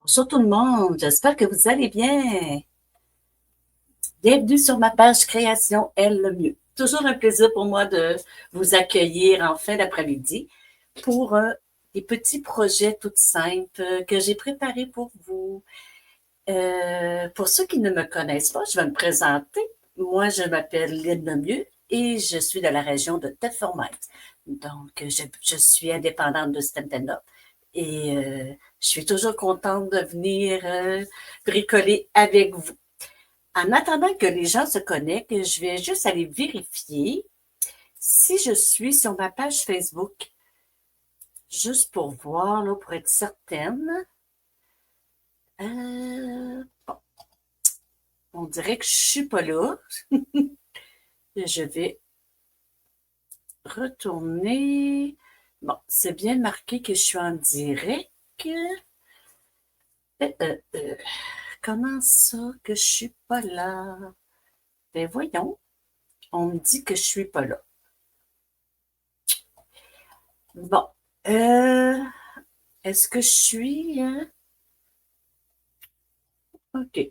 Bonjour tout le monde, j'espère que vous allez bien. Bienvenue sur ma page Création Elle le mieux. Toujours un plaisir pour moi de vous accueillir en fin d'après-midi pour des petits projets tout simples que j'ai préparés pour vous. Pour ceux qui ne me connaissent pas, je vais me présenter. Moi, je m'appelle Lynn Lemieux et je suis de la région de Tête-Formaine. Donc, je suis indépendante de Stantana et je suis toujours contente de venir bricoler avec vous. En attendant que les gens se connectent, je vais juste aller vérifier si je suis sur ma page Facebook, juste pour voir, là, pour être certaine. Bon, on dirait que je suis pas là. Je vais retourner. Bon, c'est bien marqué que je suis en direct. Euh, euh, euh, comment ça que je suis pas là? Ben voyons, on me dit que je suis pas là. Bon, euh, est-ce que je suis, hein? OK.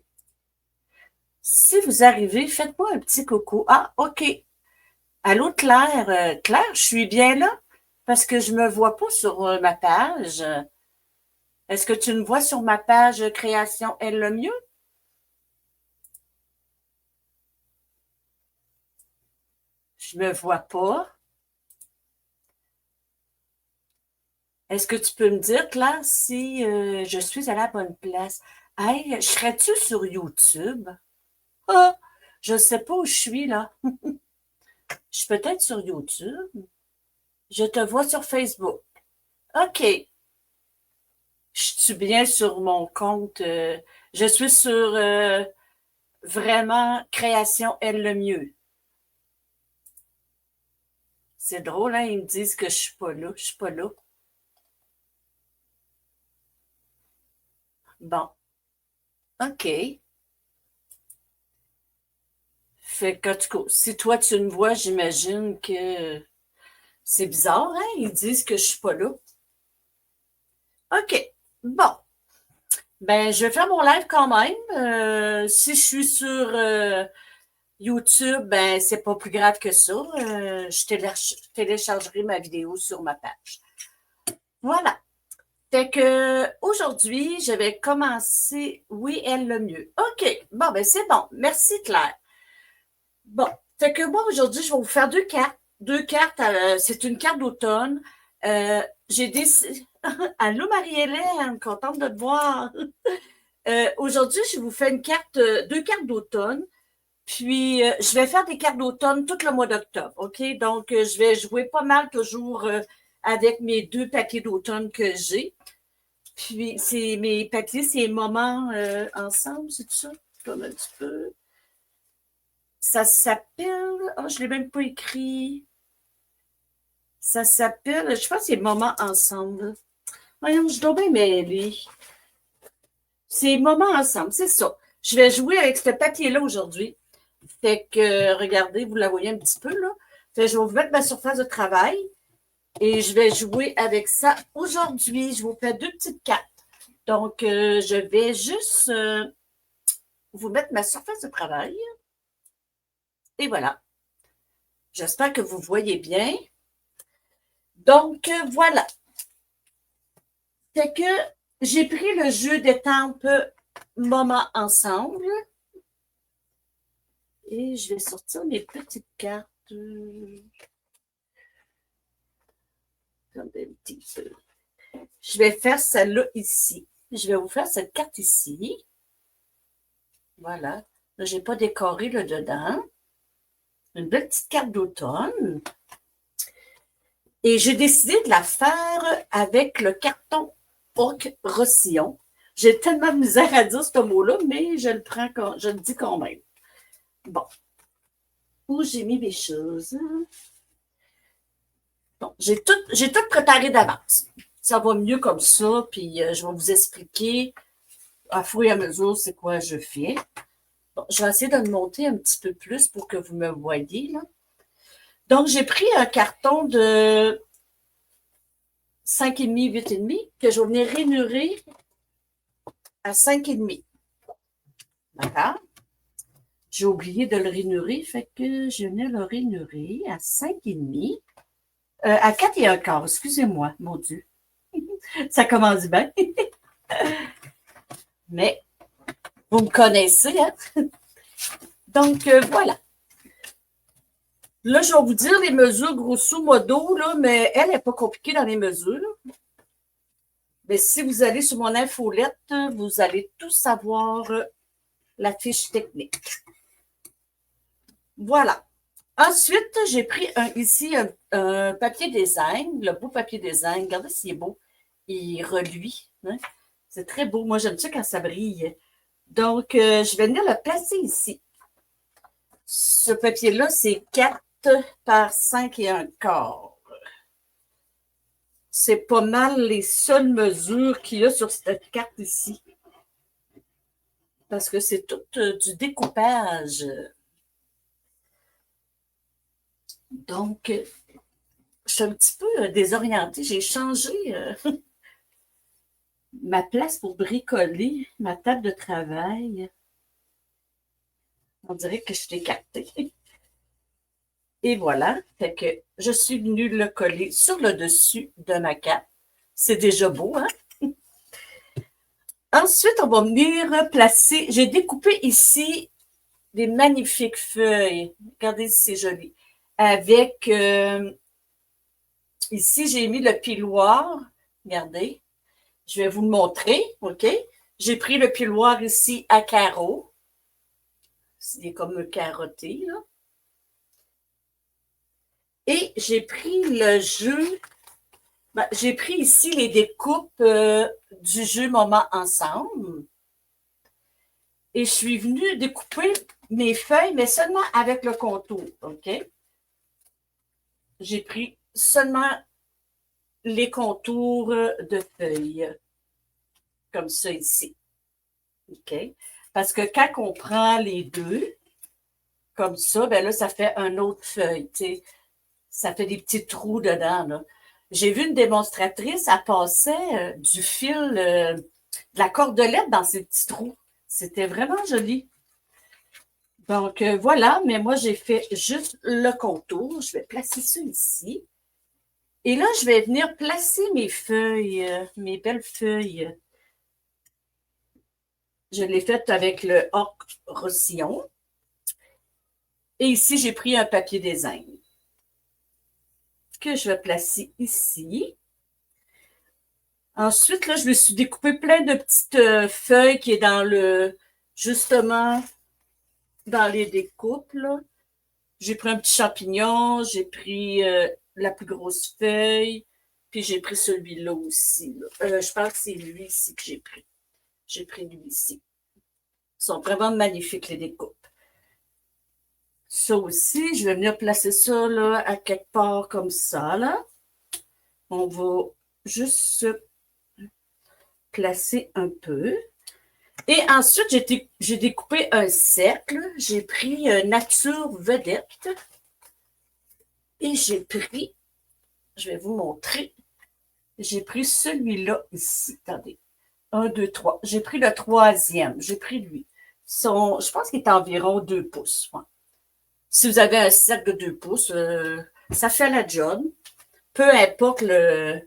Si vous arrivez, faites-moi un petit coucou. Ah, OK. Allô, Claire. Claire, je suis bien là? Parce que je me vois pas sur ma page. Est-ce que tu me vois sur ma page Création Elle le mieux? Je me vois pas. Est-ce que tu peux me dire, Claire, si je suis à la bonne place? Hey, serais-tu sur YouTube? Ah, je sais pas où je suis là. Je suis peut-être sur YouTube. Je te vois sur Facebook. OK. Je suis bien sur mon compte. Je suis sur vraiment Création Elle le mieux. C'est drôle, hein? Ils me disent que je suis pas là. Je suis pas là. Bon, OK. Fait que, en tout cas, si toi tu me vois, j'imagine que c'est bizarre, hein? Ils disent que je suis pas là. OK. Bon. Ben, je vais faire mon live quand même. Si je suis sur YouTube, ben, c'est pas plus grave que ça. Je téléchargerai ma vidéo sur ma page. Voilà. Fait que aujourd'hui, je vais commencer Oui, elle le mieux. OK. Bon, ben c'est bon. Merci, Claire. Bon. Fait que moi, aujourd'hui, je vais vous faire deux cartes. Deux cartes. C'est une carte d'automne. J'ai décidé. Allô, Marie-Hélène, contente de te voir. Aujourd'hui, je vous fais une carte, deux cartes d'automne. Puis, je vais faire des cartes d'automne tout le mois d'octobre, OK? Donc, je vais jouer pas mal toujours avec mes deux papiers d'automne que j'ai. Puis, c'est mes papiers, c'est moments ensemble, c'est tout ça? Comme un petit peu. Ça s'appelle. Oh, je ne l'ai même pas écrit. Ça s'appelle. Je pense que c'est moments ensemble. Voyons, je dois bien mêler. C'est moments ensemble, c'est ça. Je vais jouer avec ce papier-là aujourd'hui. Fait que, regardez, vous la voyez un petit peu, là. Fait que je vais vous mettre ma surface de travail et je vais jouer avec ça aujourd'hui. Je vous fais deux petites cartes. Donc, je vais juste vous mettre ma surface de travail. Et voilà. J'espère que vous voyez bien. Donc, voilà. Fait que j'ai pris le jeu d'étampes moment ensemble et je vais sortir mes petites cartes. Attendez un petit peu. Je vais faire celle-là ici. Je vais vous faire cette carte ici. Voilà. Là, je n'ai pas décoré le dedans. Une belle petite carte d'automne. Et j'ai décidé de la faire avec le carton Orc Rossillon. J'ai tellement de misère à dire ce mot-là, mais je le prends, je le dis quand même. Bon. Où j'ai mis mes choses? Bon, j'ai tout préparé d'avance. Ça va mieux comme ça, puis je vais vous expliquer à fur et à mesure c'est quoi je fais. Bon, je vais essayer de le monter un petit peu plus pour que vous me voyez, là. Donc, j'ai pris un carton de 5,5, 8,5 que je vais venir rainurer à 5,5. D'accord? J'ai oublié de le rainurer, fait que je venais le rainurer à 5,5. À 4,25, excusez-moi, mon Dieu. Ça commence bien. Mais vous me connaissez, hein? Donc, voilà. Là, je vais vous dire les mesures grosso modo, là, mais elle n'est pas compliquée dans les mesures. Mais si vous allez sur mon infolette, vous allez tout savoir la fiche technique. Voilà. Ensuite, j'ai pris ici un papier design, le beau papier design. Regardez s'il est beau. Il reluit. Hein? C'est très beau. Moi, j'aime ça quand ça brille. Donc, je vais venir le placer ici. Ce papier-là, c'est 4 par 5,25. C'est pas mal les seules mesures qu'il y a sur cette carte ici. Parce que c'est tout du découpage. Donc, je suis un petit peu désorientée. J'ai changé ma place pour bricoler, ma table de travail. On dirait que je t'ai capté. Et voilà, fait que je suis venue le coller sur le dessus de ma cape. C'est déjà beau, hein? Ensuite, on va venir placer, j'ai découpé ici des magnifiques feuilles. Regardez si c'est joli. Avec, ici, j'ai mis le piloir. Regardez. Je vais vous le montrer, OK? J'ai pris le piloir ici à carreaux. C'est comme carotté, là. Et j'ai pris le jeu. Ben, j'ai pris ici les découpes du jeu Moment Ensemble. Et je suis venue découper mes feuilles, mais seulement avec le contour, OK? J'ai pris seulement les contours de feuilles, comme ça ici. OK? Parce que quand on prend les deux, comme ça, ben là, ça fait un autre feuille, tu sais. Ça fait des petits trous dedans, là. J'ai vu une démonstratrice, elle passait du fil, de la cordelette dans ces petits trous. C'était vraiment joli. Donc, voilà, mais moi, j'ai fait juste le contour. Je vais placer ça ici. Et là, je vais venir placer mes feuilles, mes belles feuilles. Je l'ai faite avec le Orc Roussillon. Et ici, j'ai pris un papier design que je vais placer ici. Ensuite, là, je me suis découpé plein de petites feuilles qui est dans justement, dans les découpes, là. J'ai pris un petit champignon, j'ai pris la plus grosse feuille, puis j'ai pris celui-là aussi, là. Je pense que c'est lui ici que j'ai pris. J'ai pris lui ici. Ils sont vraiment magnifiques, les découpes. Ça aussi, je vais venir placer ça là, à quelque part comme ça, là. On va juste placer un peu. Et ensuite, j'ai découpé un cercle. J'ai pris Nature Vedette. Et j'ai pris, je vais vous montrer, j'ai pris celui-là ici. Attendez. 1, 2, 3. J'ai pris le troisième. J'ai pris lui. Je pense qu'il est environ 2 pouces. Ouais. Si vous avez un cercle de 2 pouces, ça fait la job. Peu importe la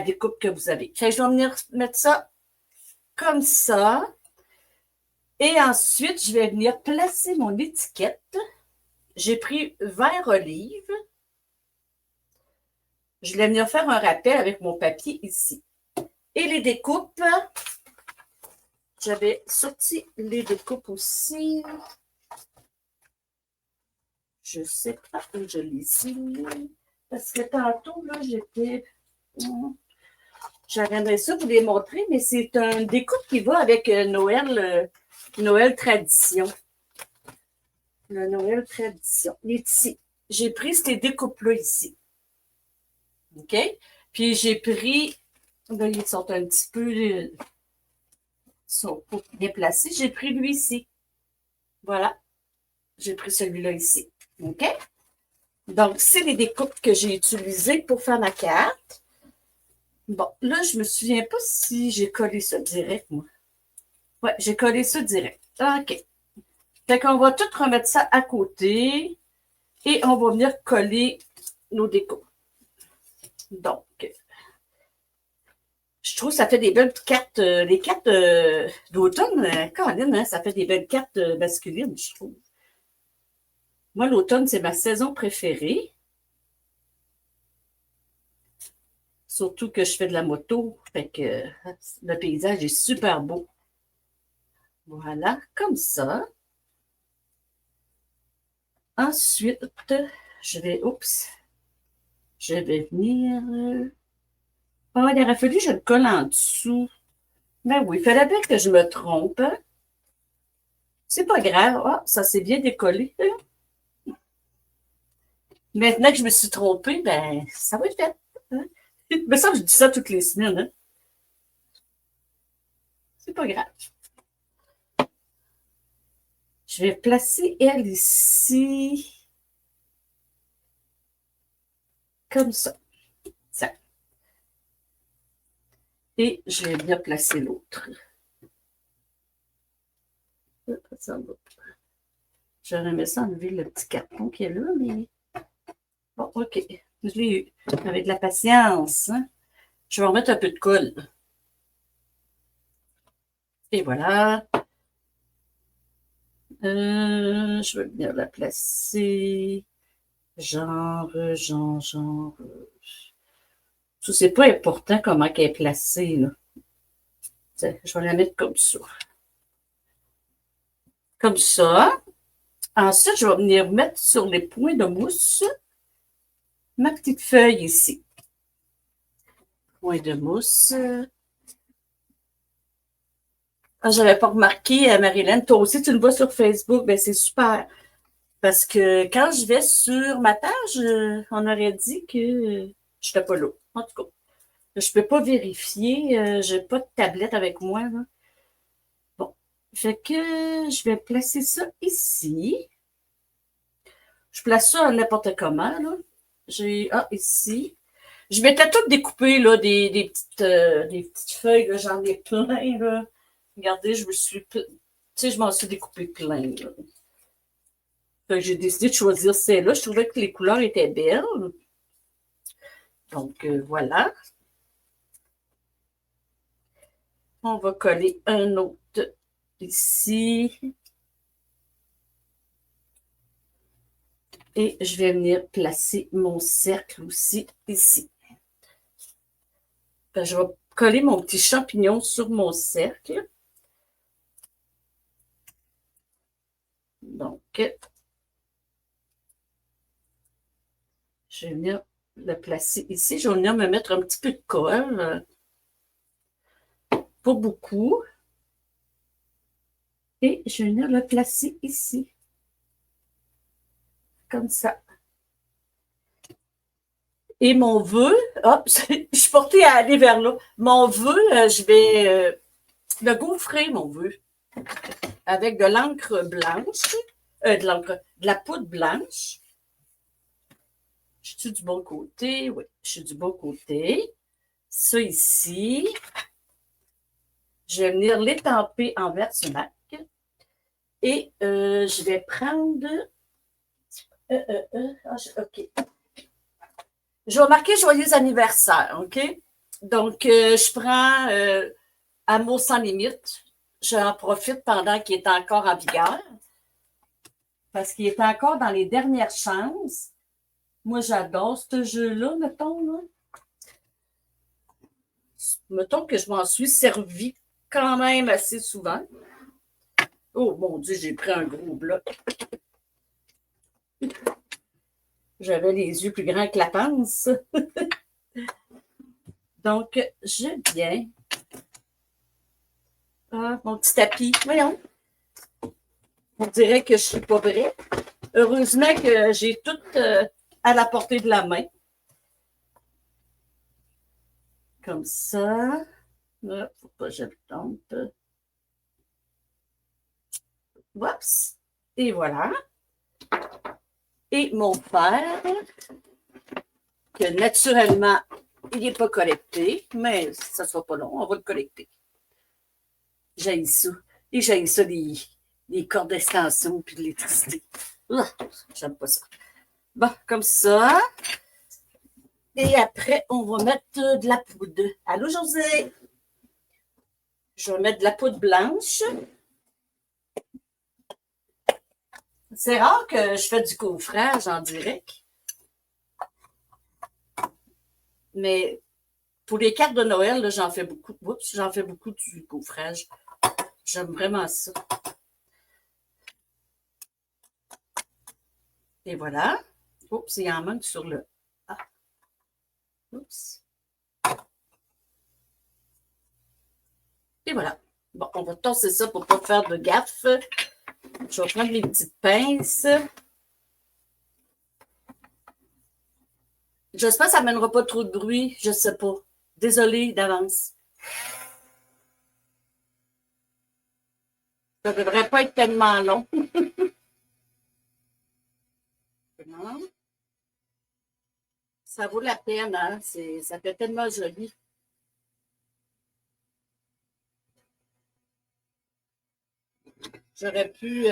découpe que vous avez. Fait que je vais venir mettre ça comme ça. Et ensuite, je vais venir placer mon étiquette. J'ai pris vert olive. Je vais venir faire un rappel avec mon papier ici. Et les découpes, j'avais sorti les découpes aussi. Je ne sais pas où je les ai mis. Parce que tantôt, là, j'aimerais ça vous les montrer, mais c'est un découpe qui va avec Noël Tradition. Le Noël Tradition. Ici. J'ai pris ces découpes-là ici. OK? Puis j'ai pris, là, ils sont un petit peu, ils sont pas bien placés. J'ai pris lui ici. Voilà. J'ai pris celui-là ici. OK? Donc, c'est les découpes que j'ai utilisées pour faire ma carte. Bon, là, je me souviens pas si j'ai collé ça direct, moi. Ouais, j'ai collé ça direct. OK. Fait qu'on va tout remettre ça à côté et on va venir coller nos décos. Donc, je trouve que ça fait des belles cartes. Les cartes d'automne, Colin, hein, ça fait des belles cartes masculines, je trouve. Moi, l'automne, c'est ma saison préférée. Surtout que je fais de la moto. Fait que le paysage est super beau. Voilà, comme ça. Ensuite, je vais venir. Oh, il aurait fallu que je le colle en dessous. Ben oui, il fallait bien que je me trompe. Hein. C'est pas grave. Ah, ça s'est bien décollé. Hein. Maintenant que je me suis trompée, ben, ça va être fait. Hein. Mais ça, je dis ça toutes les semaines. Hein. C'est pas grave. Je vais placer elle ici. Comme ça. Ça. Et je vais bien placer l'autre. J'aurais aimé ça enlever le petit carton qui est là, mais bon, OK. Je l'ai eu. Avec de la patience. Hein? Je vais remettre un peu de colle. Et voilà. Je vais bien la placer. Genre. C'est pas important comment elle est placée. Là. Je vais la mettre comme ça. Comme ça. Ensuite, je vais venir mettre sur les points de mousse ma petite feuille ici. Point de mousse. Ah, j'avais pas remarqué, Marilyn, toi aussi, tu le vois sur Facebook, ben c'est super. Parce que quand je vais sur ma page, on aurait dit que je n'étais pas là. En tout cas, je ne peux pas vérifier. Je n'ai pas de tablette avec moi. Là. Bon. Fait que je vais placer ça ici. Je place ça n'importe comment. Là. Ici. Je m'étais tout découpé là, des petites feuilles. J'en ai plein. Là. Regardez, je m'en suis découpé plein. Là. J'ai décidé de choisir celle-là. Je trouvais que les couleurs étaient belles. Donc, voilà. On va coller un autre ici. Et je vais venir placer mon cercle aussi ici. Je vais coller mon petit champignon sur mon cercle. Donc, je vais venir le placer ici. Je vais venir me mettre un petit peu de colle. Pas beaucoup. Et je vais venir le placer ici. Comme ça. Et mon vœu, je suis portée à aller vers là. Mon vœu, je vais le gaufrer, mon vœu, avec de l'encre blanche, de la poudre blanche. Je suis du bon côté? Oui, je suis du bon côté. Ça ici, je vais venir l'étamper en Versumac. Et je vais prendre... OK. Je vais marquer joyeux anniversaire, OK? Donc, je prends Amour sans limite. J'en profite pendant qu'il est encore en vigueur. Parce qu'il est encore dans les dernières chances. Moi, j'adore ce jeu-là, mettons. Là. Mettons que je m'en suis servi quand même assez souvent. Oh mon Dieu, j'ai pris un gros bloc. J'avais les yeux plus grands que la panse. Donc, je viens. Ah, mon petit tapis. Voyons. On dirait que je suis pas vraie. Heureusement que j'ai tout à la portée de la main. Comme ça. Là, faut pas que je tombe. Oups. Et voilà. Et mon fer, que naturellement, Il n'est pas collecté, mais ça ne sera pas long, on va le collecter. J'haïs ça. Et j'haïs ça, les cordes d'extension puis de l'électricité. J'aime pas ça. Bon, comme ça. Et après, on va mettre de la poudre. Allô, José? Je vais mettre de la poudre blanche. C'est rare que je fais du gaufrage en direct. Mais pour les cartes de Noël, j'en fais beaucoup. Oups, j'en fais beaucoup du gaufrage. J'aime vraiment ça. Et voilà. Oups, il y en manque sur le A. Oups. Et voilà. Bon, on va tasser ça pour ne pas faire de gaffe. Je vais prendre les petites pinces. J'espère que ça ne mènera pas trop de bruit. Je ne sais pas. Désolée d'avance. Ça ne devrait pas être tellement long. Ça vaut la peine, hein? Ça fait tellement joli. J'aurais pu,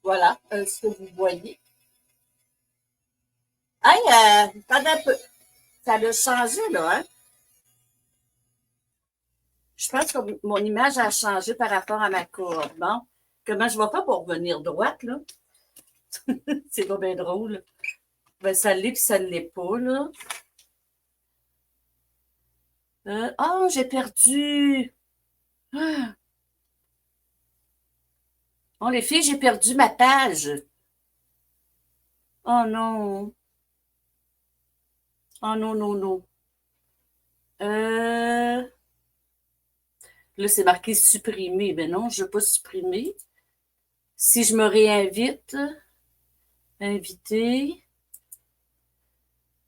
voilà, ce que vous voyez. Hey, attendez un peu. Ça a changé, là, hein? Je pense que mon image a changé par rapport à ma courbe. Bon, comment je vais faire pour revenir droite, là? C'est pas bien drôle. Ben, ça l'est puis ça ne l'est pas, là. Oh, j'ai perdu. Ah. Oh, les filles, j'ai perdu ma page. Oh non. Oh non, non, non. Là, c'est marqué supprimer. Ben non, je ne veux pas supprimer. Si je me réinvite, inviter,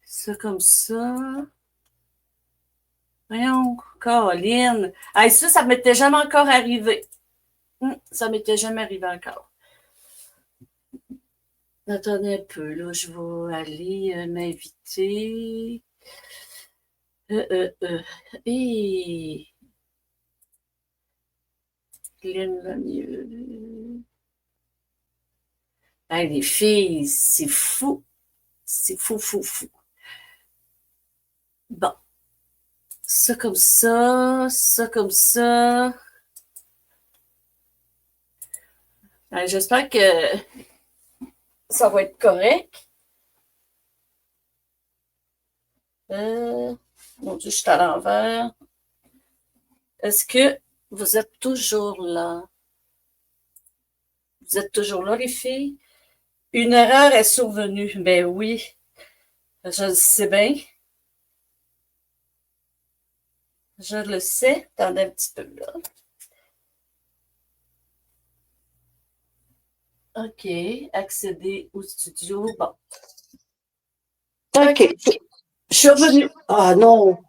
ça comme ça. Voyons, Caroline. Hey, ça m'était jamais encore arrivé. Ça m'était jamais arrivé encore. Attendez un peu, là, je vais aller m'inviter. Et hey, les filles, c'est fou. C'est fou, fou, fou. Bon. Ça comme ça comme ça. J'espère que ça va être correct. Mon Dieu, je suis à l'envers. Est-ce que vous êtes toujours là? Vous êtes toujours là, les filles? Une erreur est survenue. Ben oui, je le sais bien. Je le sais. Attendez un petit peu, là. OK. Accéder au studio. Bon. OK. Je suis revenue. Ah non.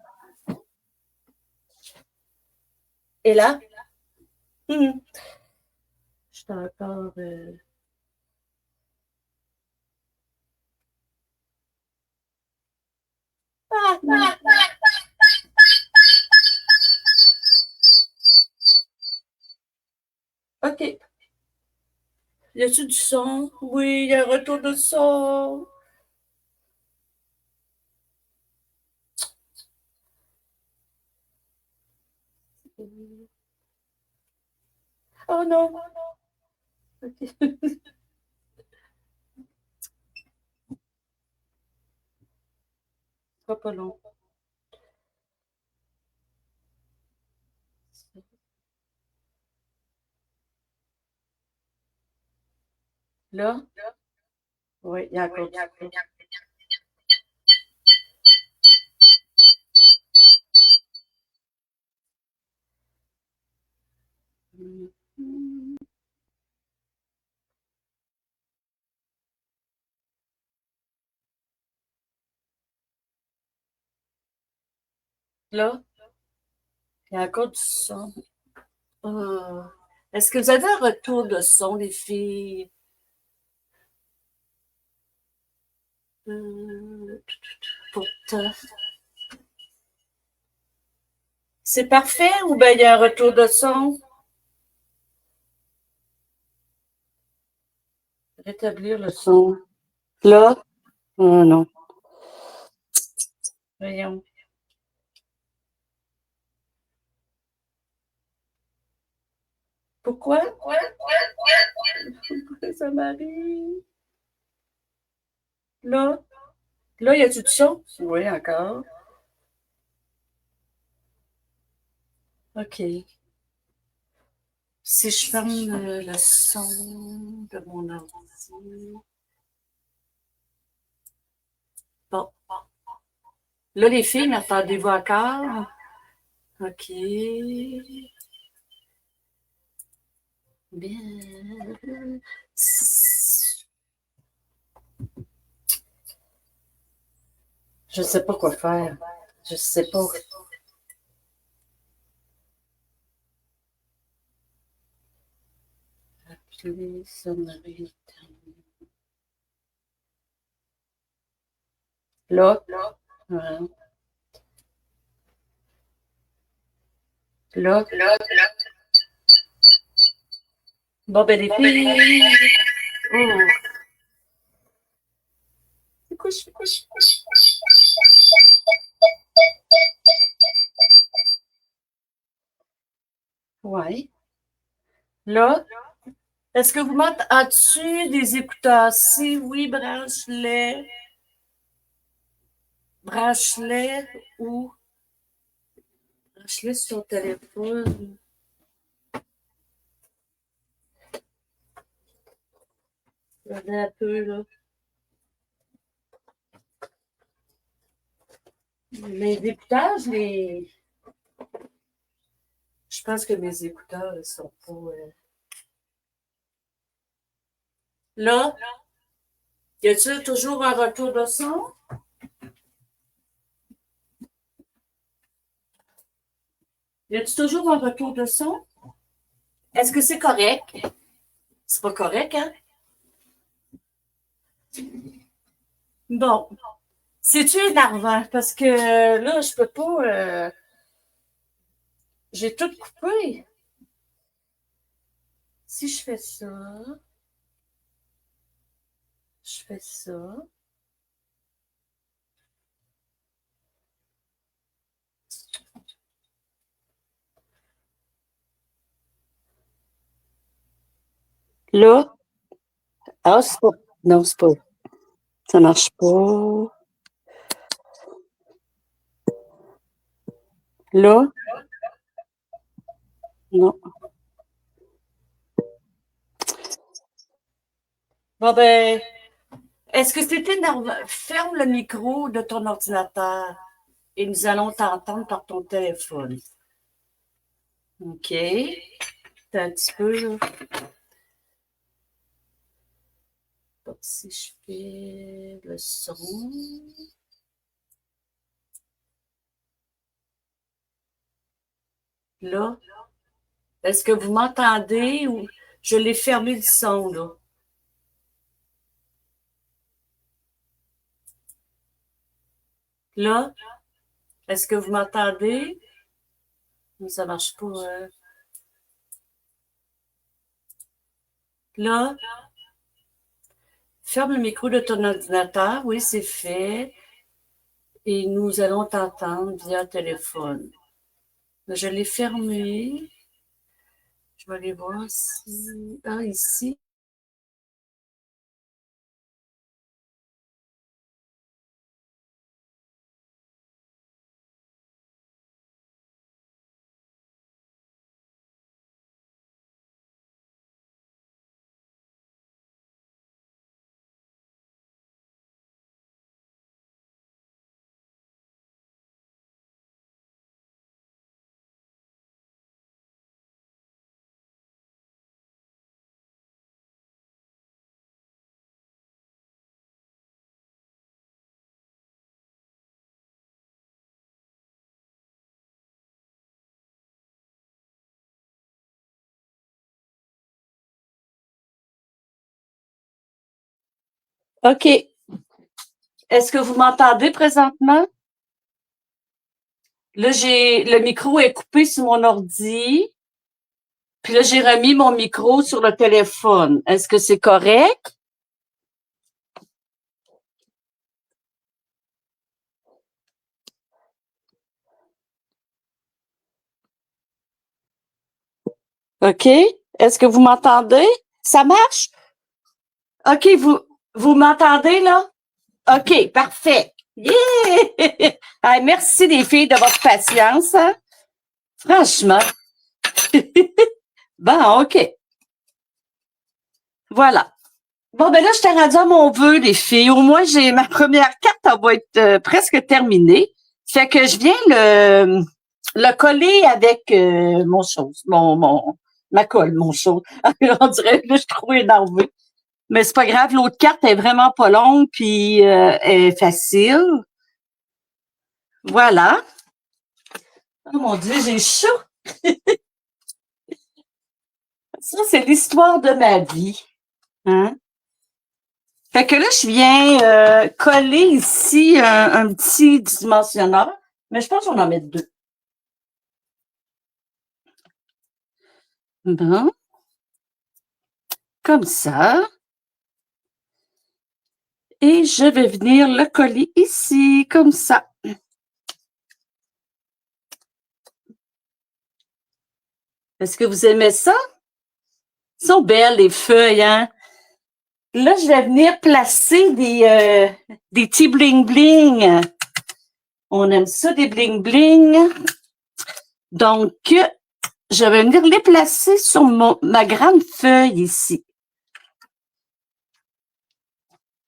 Et là? Je suis encore. OK. Y a-t-il du son? Oui, il y a un retour de son. Oh non. OK. Pas long. Là? Oui, il y a encore du son. Là? Il y a encore du son. Est-ce que vous avez un retour de son, les filles? Pourtant. C'est parfait ou bien il y a un retour de son? Rétablir le son. Là? Oh non. Voyons. Pourquoi? Pourquoi ça m'arrive? Là? Là, y a-tu du son? Oui, encore. OK. Si je ferme le son de mon ordi. Bon. Là, les filles, m'entendez-vous encore? OK. Bien. Je ne sais pas quoi faire. Je ne sais pas. Appeler sonnerie. Là. Voilà. Là. Bon, ben, les filles. Oh. Couche, couche, couche. Ouais. Là. Est-ce que vous m'entendez? As-tu des écouteurs? Si oui, branche-les. Branche-les ou branche-les sur ton téléphone. Regardez un peu, là. Mes écouteurs, je pense que mes écouteurs, ils sont pas. Là, y a-t-il toujours un retour de son? Y a-t-il toujours un retour de son? Est-ce que c'est correct? C'est pas correct, hein? Bon. C'est-tu énervant? Parce que là, je peux pas. J'ai tout coupé. Si je fais ça, je fais ça. Là, ah, c'est pas. Non, c'est pas. Ça marche pas. Là, non. Bon, ben, est-ce que c'est énervant? Ferme le micro de ton ordinateur et nous allons t'entendre par ton téléphone. OK. T'as un petit peu, là. Bon, si je fais le son. Là, est-ce que vous m'entendez ou je l'ai fermé le son, là? Là, est-ce que vous m'entendez? Mais ça marche pas. Là, ferme le micro de ton ordinateur. Oui, c'est fait. Et nous allons t'entendre via téléphone. Je l'ai fermé. Je vais aller voir si. Ah, ici. OK. Est-ce que vous m'entendez présentement? Là, le micro est coupé sur mon ordi. Puis là, j'ai remis mon micro sur le téléphone. Est-ce que c'est correct? OK. Est-ce que vous m'entendez? Ça marche? OK, vous m'entendez là? OK, parfait. Yeah! Ah, merci les filles de votre patience. Hein? Franchement. Bon, OK. Voilà. Bon, ben là, je t'ai rendu à mon vœu, les filles. Au moins, j'ai ma première carte, elle va être presque terminée. Fait que je viens le coller avec mon chose, ma colle, mon chose. On dirait que là, je suis trop énervée. Mais c'est pas grave, l'autre carte est vraiment pas longue, puis est facile. Voilà. Oh mon Dieu, j'ai chaud. Ça, c'est l'histoire de ma vie. Hein? Fait que là, je viens coller ici un petit dimensionneur, mais je pense qu'on en met deux. Bon. Comme ça. Et je vais venir le coller ici, comme ça. Est-ce que vous aimez ça? Ils sont belles, les feuilles, hein? Là, je vais venir placer des petits bling-bling. On aime ça, des bling-bling. Donc, je vais venir les placer sur ma grande feuille ici.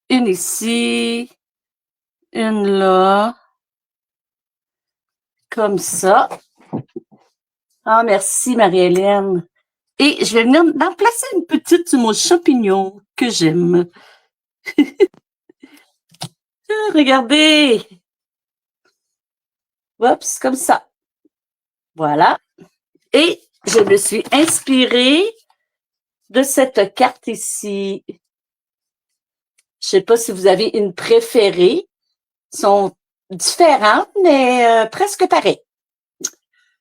Une ici, une là, comme ça. Ah, merci, Marie-Hélène. Et je vais venir en placer une petite sur mon champignon que j'aime. Regardez. Oups, comme ça. Voilà. Et je me suis inspirée de cette carte ici. Je sais pas si vous avez une préférée. Elles sont différentes, mais presque pareilles.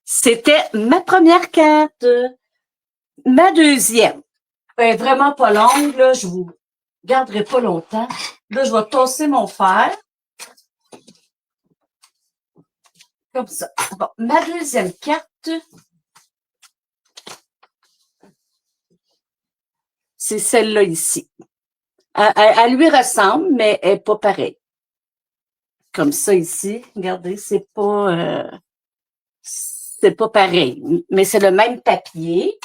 C'était ma première carte. Ma deuxième. Elle est vraiment pas longue, là. Je vous garderai pas longtemps. Là, je vais tosser mon fer. Comme ça. Bon, ma deuxième carte, c'est celle-là ici. Elle lui ressemble, mais elle n'est pas pareille. Comme ça ici. Regardez, c'est pas pareil. Mais c'est le même papier.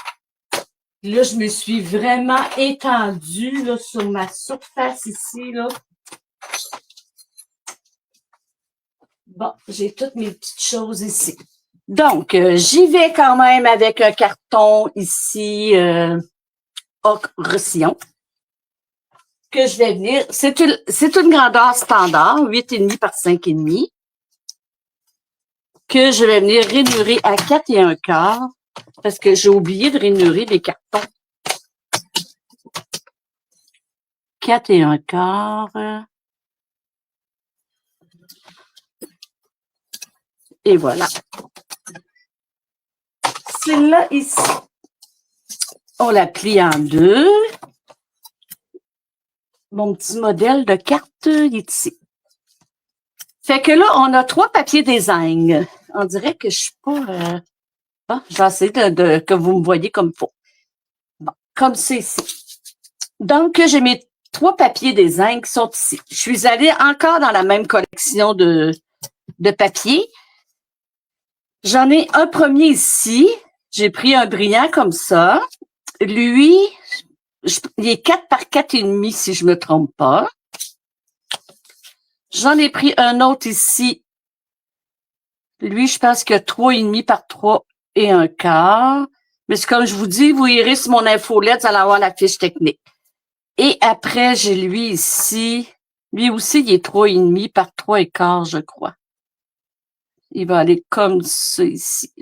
Là, je me suis vraiment étendue là, sur ma surface ici. Là. Bon, j'ai toutes mes petites choses ici. Donc, j'y vais quand même avec un carton ici, ocre sillon, que je vais venir. C'est une grandeur standard, 8,5 par 5,5, que je vais venir rainurer à 4 et 1/4, parce que j'ai oublié de rainurer les cartons. 4 et 1/4. Et voilà. Celle-là ici, on la plie en deux. Mon petit modèle de carte ici. Fait que là, on a 3 papiers design. On dirait que je suis pas... Bon, je vais essayer que vous me voyez comme il faut. Bon, comme c'est ici. Donc, j'ai mes 3 papiers design qui sont ici. Je suis allée encore dans la même collection de papiers. J'en ai un premier ici. J'ai pris un brillant comme ça. Lui, il est 4 par 4,5 si je me trompe pas. J'en ai pris un autre ici. Lui, je pense que 3,5 par 3 et 1/4. Mais c'est comme je vous dis, vous irez sur mon infolette, vous allez avoir la fiche technique. Et après, j'ai lui ici. Lui aussi, il est 3,5 par 3,15, je crois. Il va aller comme ça ici.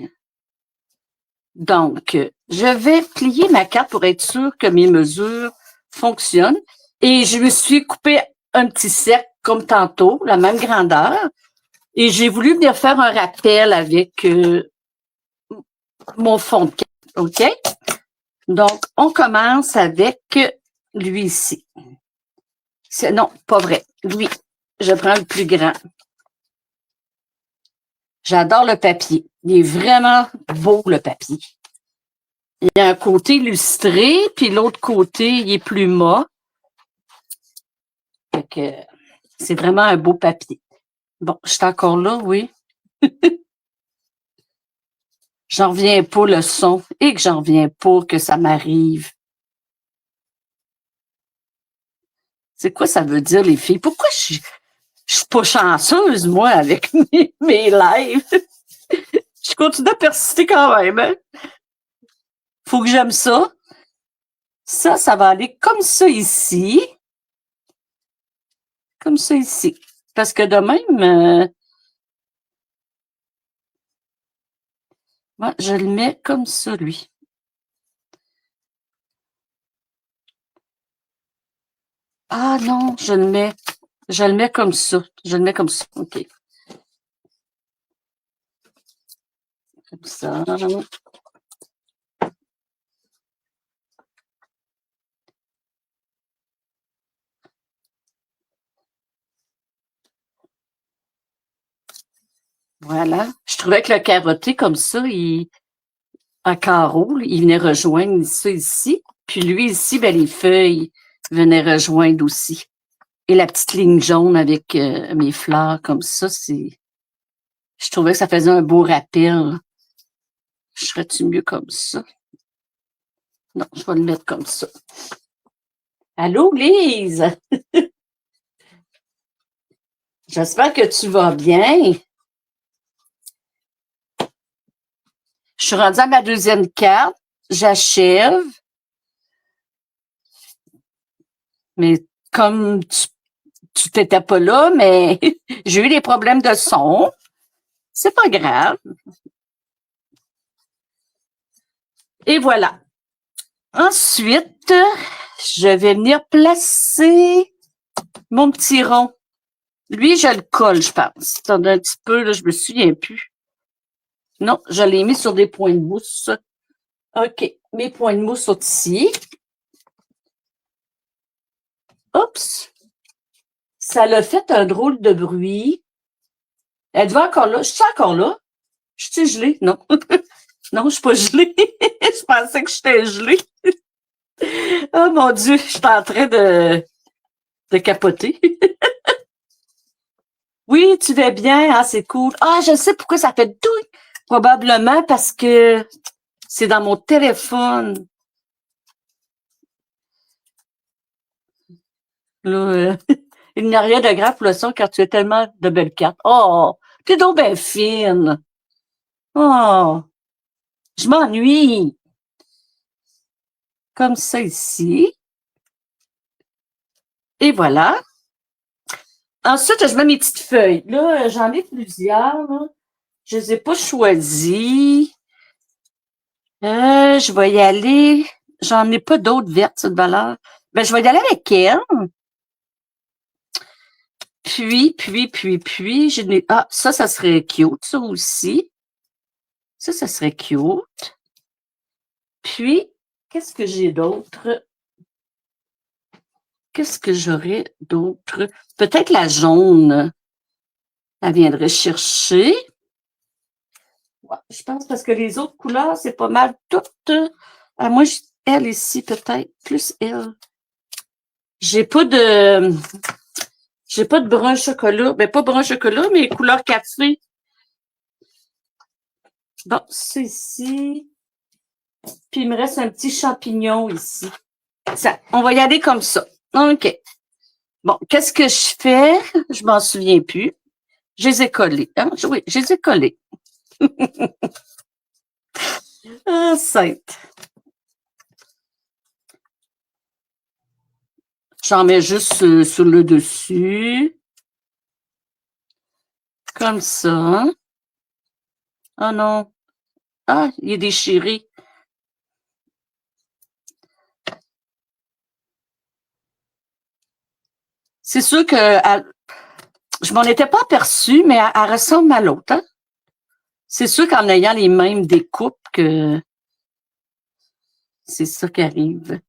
Donc, je vais plier ma carte pour être sûr que mes mesures fonctionnent. Et je me suis coupé un petit cercle comme tantôt, la même grandeur. Et j'ai voulu venir faire un rappel avec mon fond de carte, OK? Donc, on commence avec lui ici. Non, pas vrai. Lui, je prends le plus grand. J'adore le papier. Il est vraiment beau, le papier. Il y a un côté illustré, puis l'autre côté, il est plus mat. Fait que c'est vraiment un beau papier. Bon, je suis encore là, oui. J'en reviens pas le son et que j'en reviens pas que ça m'arrive. C'est quoi ça veut dire, les filles? Pourquoi je suis pas chanceuse, moi, avec mes lives? Je continue à persister quand même. Hein? Faut que j'aime ça. Ça va aller comme ça ici. Comme ça ici. Parce que de même, moi, je le mets comme ça, lui. Ah non, je le mets comme ça. Je le mets comme ça. OK. Comme ça. Voilà. Je trouvais que le carotté, comme ça, en carreau, il venait rejoindre ça ici. Puis lui, ici, ben, les feuilles venaient rejoindre aussi. Et la petite ligne jaune avec mes fleurs comme ça, je trouvais que ça faisait un beau rappel. Je serais-tu mieux comme ça? Non, je vais le mettre comme ça. Allô, Lise? J'espère que tu vas bien. Je suis rendue à ma deuxième carte. J'achève. Mais comme tu t'étais pas là, mais j'ai eu des problèmes de son. C'est pas grave. Et voilà. Ensuite, je vais venir placer mon petit rond. Lui, je le colle, je pense. Attendez un petit peu, là, je me souviens plus. Non, je l'ai mis sur des points de mousse. OK. Mes points de mousse sont ici. Oups. Ça l'a fait un drôle de bruit. Êtes-vous encore là? Je suis encore là? Je suis gelée? Non. Non, je suis pas gelée. Je pensais que j'étais gelée. Oh mon Dieu, je suis en train de capoter. Oui, tu vas bien? Ah, c'est cool. Ah, je sais pourquoi ça fait tout. Probablement parce que c'est dans mon téléphone. Là, il n'y a rien de grave pour le son car tu as tellement de belles cartes. Oh, t'es donc bien fine. Oh, je m'ennuie. Comme ça ici. Et voilà. Ensuite, je mets mes petites feuilles. Là, j'en ai plusieurs. Là. Je ne les ai pas choisies. Je vais y aller. J'en ai pas d'autres vertes, cette valeur. Ben, je vais y aller avec elle. Puis, ah, ça serait cute, ça aussi. Ça serait cute. Puis, qu'est-ce que j'ai d'autre? Qu'est-ce que j'aurais d'autre? Peut-être la jaune. Elle viendrait chercher. Ouais, je pense parce que les autres couleurs, c'est pas mal toutes. Moi, elle ici, peut-être. Plus elle. J'ai pas de brun chocolat. Ben, pas brun chocolat, mais couleur café. Bon, c'est ici. Puis, il me reste un petit champignon ici. Ça, on va y aller comme ça. OK. Bon, qu'est-ce que je fais? Je m'en souviens plus. Je les ai collés. Hein? Oui, je les ai collés. Ah, sainte. J'en mets juste sur le dessus. Comme ça. Oh non. Ah, il est déchiré. C'est sûr que Je m'en étais pas aperçue, mais elle ressemble à l'autre. Hein? C'est sûr qu'en ayant les mêmes découpes que c'est ça qui arrive.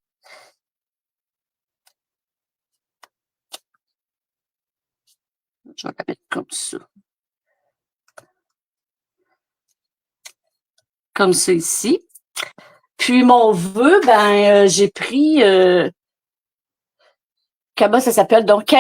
Je vais la mettre comme ça. Comme ça ici. Puis mon vœu, j'ai pris comment ça s'appelle? Donc,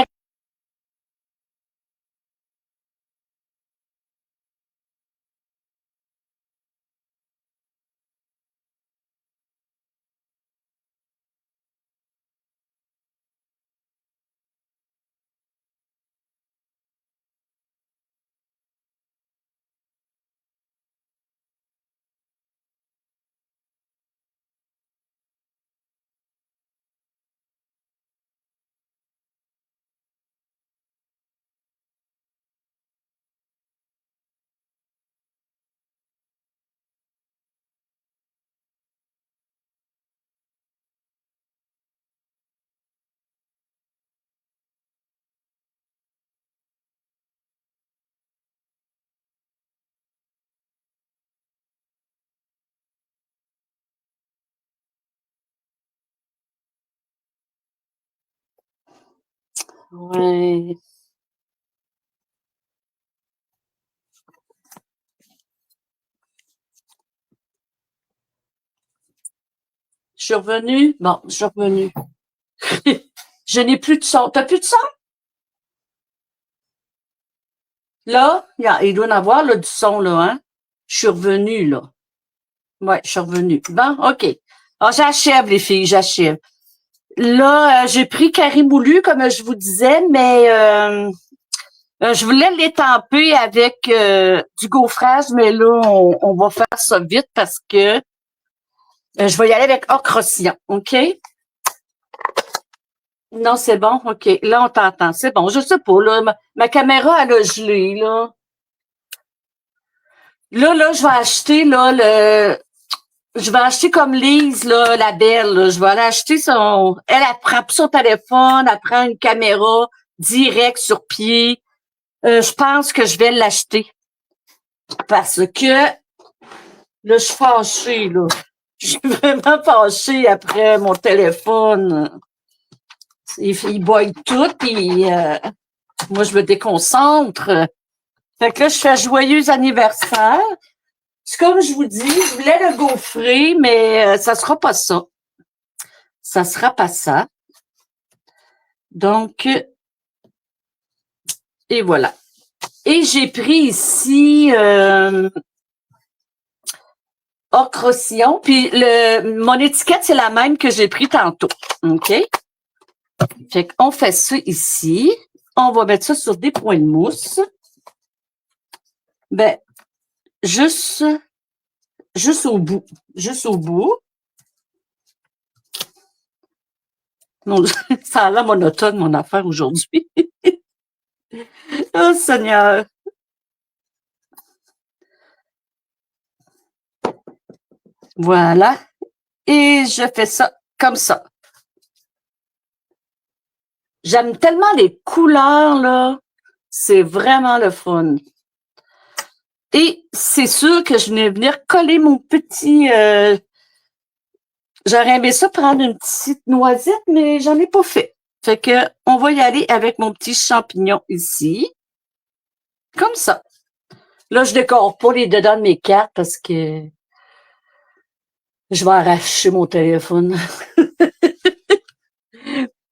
ouais. Je suis revenue. Bon, je suis revenue. Je n'ai plus de son. T'as plus de son? Là, il doit y en avoir là, du son, là, hein? Je suis revenue, là. Ouais, je suis revenue. Bon, OK. Alors, j'achève, les filles, j'achève. Là, j'ai pris Carimoulu, comme je vous disais, mais je voulais l'étamper avec du gaufrage, mais là, on va faire ça vite parce que je vais y aller avec ocre-crossillon, OK? Non, c'est bon, OK. Là, on t'entend. C'est bon, je sais pas, là, ma caméra, elle a gelé, là. Là, je vais acheter, là, je vais acheter comme Lise, là, la belle, là. Je vais aller acheter elle prend son téléphone, elle prend une caméra direct sur pied. Je pense que je vais l'acheter. Parce que, là, je suis fâchée, là. Je suis vraiment fâchée après mon téléphone. Il boit tout, puis moi, je me déconcentre. Fait que là, je fais joyeux anniversaire. C'est comme je vous dis, je voulais le gaufrer, mais ça sera pas ça. Ça sera pas ça. Donc, et voilà. Et j'ai pris ici ocre-crossillon, puis mon étiquette, c'est la même que j'ai pris tantôt. OK? Fait qu'on fait ça ici. On va mettre ça sur des points de mousse. Ben, juste au bout. Juste au bout. Non, ça a l'air monotone, mon affaire aujourd'hui. Oh, Seigneur. Voilà. Et je fais ça comme ça. J'aime tellement les couleurs, là. C'est vraiment le fun. Et c'est sûr que je vais venir coller mon petit... j'aurais aimé ça prendre une petite noisette, mais j'en ai pas fait. Fait que on va y aller avec mon petit champignon ici. Comme ça. Là, je décore pas les dedans de mes cartes parce que je vais arracher mon téléphone.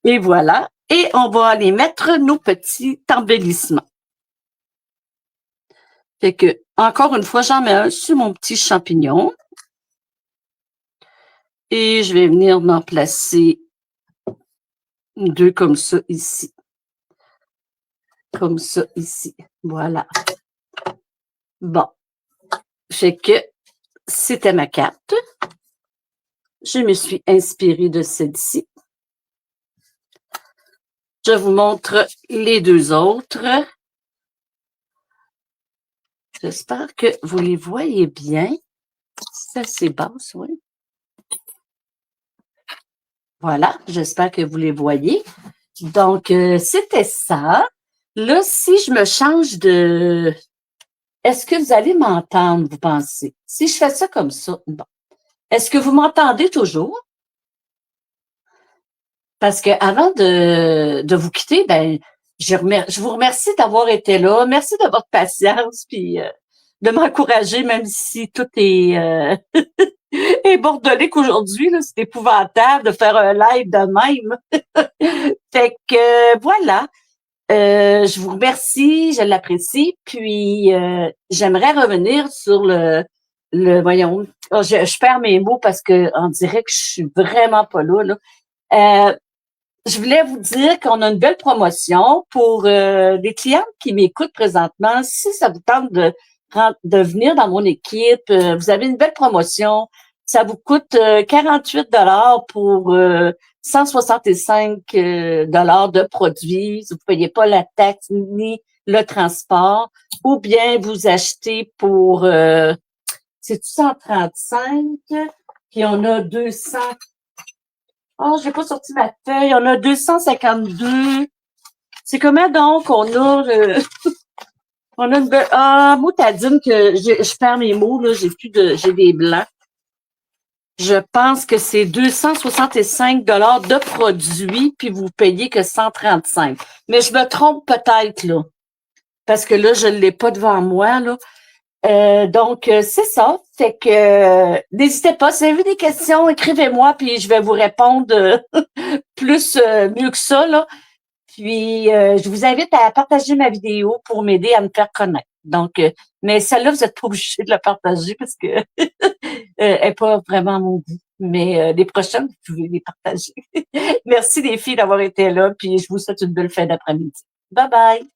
Et voilà. Et on va aller mettre nos petits embellissements. Fait que, encore une fois, j'en mets un sur mon petit champignon. Et je vais venir m'en placer deux comme ça ici. Comme ça ici. Voilà. Bon. Fait que c'était ma carte. Je me suis inspirée de celle-ci. Je vous montre les deux autres. J'espère que vous les voyez bien. Ça, c'est basse, oui. Voilà, j'espère que vous les voyez. Donc, c'était ça. Là, si je me change de... Est-ce que vous allez m'entendre, vous pensez? Si je fais ça comme ça, bon. Est-ce que vous m'entendez toujours? Parce que avant de vous quitter, ben, je vous remercie d'avoir été là. Merci de votre patience, puis de m'encourager, même si tout est bordelique aujourd'hui. C'est épouvantable de faire un live de même. Fait que voilà. Je vous remercie, je l'apprécie. Puis j'aimerais revenir sur le voyons. Oh, je perds mes mots parce que on dirait que je suis vraiment pas là. Je voulais vous dire qu'on a une belle promotion pour des clientes qui m'écoutent présentement. Si ça vous tente de venir dans mon équipe, vous avez une belle promotion. Ça vous coûte 48 pour 165 dollars de produits. Vous ne payez pas la taxe ni le transport. Ou bien vous achetez pour c'est 135, puis on a 200. Oh, j'ai pas sorti ma feuille. On a 252. C'est comment donc on a on a une belle. Ah, motadine que je perds mes mots, là, j'ai des blancs. Je pense que c'est 265 de produits, puis vous payez que 135. Mais je me trompe peut-être, là. Parce que là, je ne l'ai pas devant moi, là. Donc, c'est ça. Fait que n'hésitez pas, si vous avez des questions, écrivez-moi, puis je vais vous répondre plus mieux que ça, là. Puis, je vous invite à partager ma vidéo pour m'aider à me faire connaître. Donc, mais celle-là, vous n'êtes pas obligé de la partager parce que elle n'est pas vraiment mon goût. Mais les prochaines, vous pouvez les partager. Merci les filles d'avoir été là, puis je vous souhaite une belle fin d'après-midi. Bye bye!